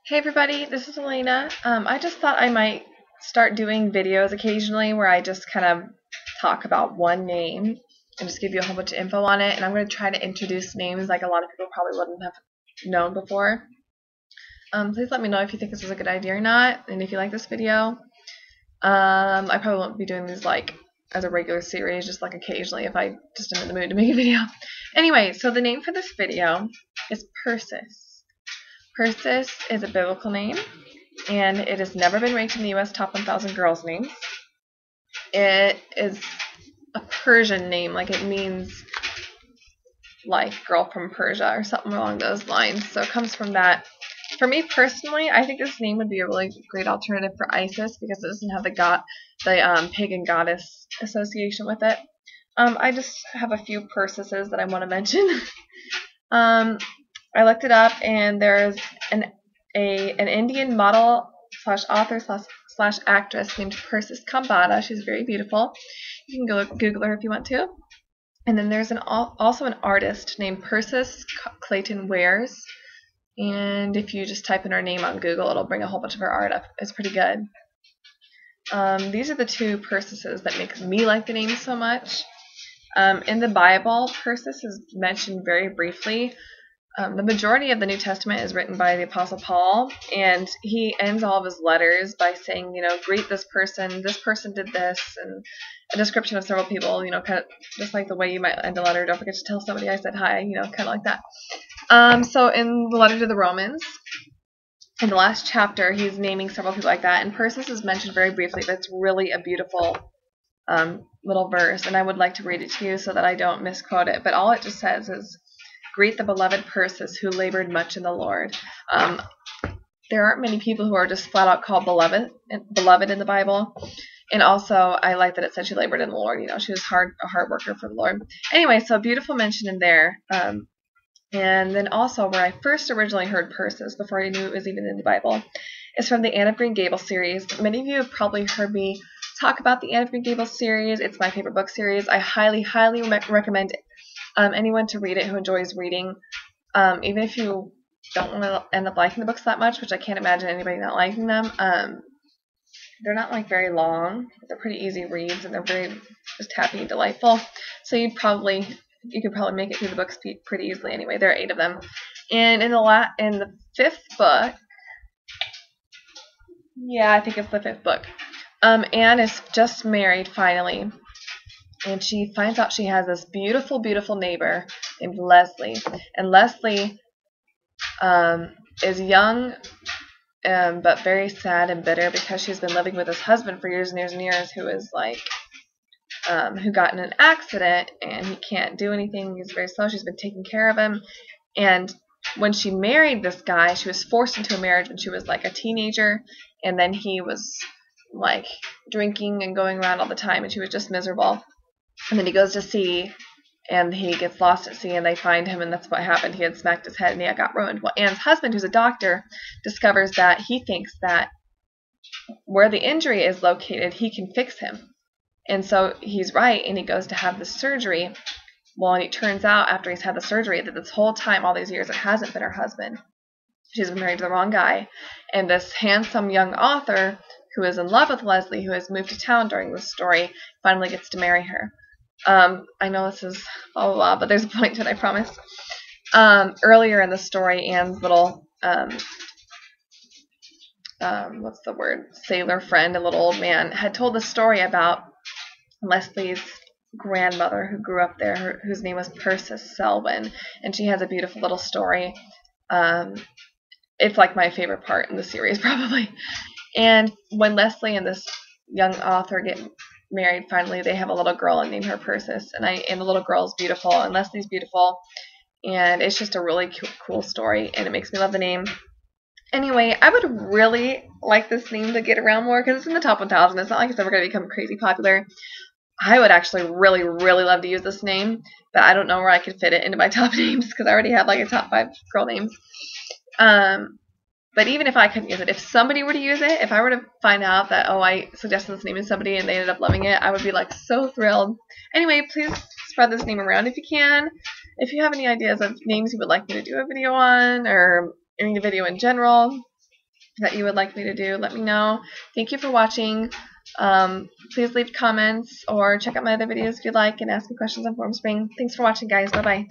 Hey everybody, this is Elena. I just thought I might start doing videos occasionally where I just kind of talk about one name and just give you a whole bunch of info on it. And I'm going to try to introduce names like a lot of people probably wouldn't have known before. Please let me know if you think this is a good idea or not, and if you like this video. I probably won't be doing these like as a regular series, just like occasionally if I just am in the mood to make a video. Anyway, so the name for this video is Persis. Persis is a biblical name, and it has never been ranked in the U.S. top 1,000 girls' names. It is a Persian name, like it means like girl from Persia or something along those lines. So it comes from that. For me personally, I think this name would be a really great alternative for Isis because it doesn't have the pagan goddess association with it. I just have a few Persises that I want to mention. I looked it up, and there's an Indian model / author / actress named Persis Kambada. She's very beautiful. You can go Google her if you want to. And then there's also an artist named Persis Clayton Wares. And if you just type in her name on Google, it'll bring a whole bunch of her art up. It's pretty good. These are the two Persises that make me like the name so much. In the Bible, Persis is mentioned very briefly. The majority of the New Testament is written by the Apostle Paul, and he ends all of his letters by saying, greet this person did this, and a description of several people, kind of just like the way you might end a letter. Don't forget to tell somebody I said hi, kind of like that. So in the letter to the Romans, in the last chapter, he's naming several people like that, and Persis is mentioned very briefly, but it's really a beautiful little verse, and I would like to read it to you so that I don't misquote it. But all it just says is, greet the beloved Persis who labored much in the Lord. There aren't many people who are just flat out called beloved in the Bible. And also, I like that it said she labored in the Lord. She was a hard worker for the Lord. Anyway, so beautiful mention in there. And then also, where I first originally heard Persis, before I knew it was even in the Bible, is from the Anne of Green Gables series. Many of you have probably heard me talk about the Anne of Green Gables series. It's my favorite book series. I highly, highly recommend it. Anyone to read it who enjoys reading, even if you don't want to end up liking the books that much, which I can't imagine anybody not liking them. They're not like very long, but they're pretty easy reads, and they're very just happy and delightful. So you could probably make it through the books pretty easily. Anyway, there are 8 of them, and in the 5th book, yeah, I think it's the 5th book. Anne is just married finally. And she finds out she has this beautiful, beautiful neighbor named Leslie. And Leslie is young but very sad and bitter because she's been living with his husband for years and years and years, who is who got in an accident and he can't do anything. He's very slow. She's been taking care of him. And when she married this guy, she was forced into a marriage when she was like a teenager. And then he was like drinking and going around all the time, and she was just miserable. And then he goes to sea, and he gets lost at sea, and they find him, and that's what happened. He had smacked his head, and he got ruined. Well, Anne's husband, who's a doctor, discovers that he thinks that where the injury is located, he can fix him. And so he's right, and he goes to have the surgery. Well, and it turns out after he's had the surgery that this whole time, all these years, it hasn't been her husband. She's been married to the wrong guy. And this handsome young author who is in love with Leslie, who has moved to town during this story, finally gets to marry her. I know this is blah, blah, blah, but there's a point to it, I promise. Earlier in the story, Anne's little, sailor friend, a little old man, had told the story about Leslie's grandmother who grew up there, whose name was Persis Selwyn, and she has a beautiful little story. It's like my favorite part in the series, probably. And when Leslie and this young author get married, finally, they have a little girl and name her Persis. And the little girl is beautiful, and Leslie's beautiful. And it's just a really cool story, and it makes me love the name. Anyway, I would really like this name to get around more because it's in the top 1,000. It's not like it's ever going to become crazy popular. I would actually really, really love to use this name, but I don't know where I could fit it into my top names because I already have like a top 5 girl names. But even if I couldn't use it, if somebody were to use it, if I were to find out that, I suggested this name to somebody and they ended up loving it, I would be like so thrilled. Anyway, please spread this name around if you can. If you have any ideas of names you would like me to do a video on, or any video in general, that you would like me to do, let me know. Thank you for watching. Please leave comments or check out my other videos if you'd like and ask me questions on Formspring. Thanks for watching, guys. Bye-bye.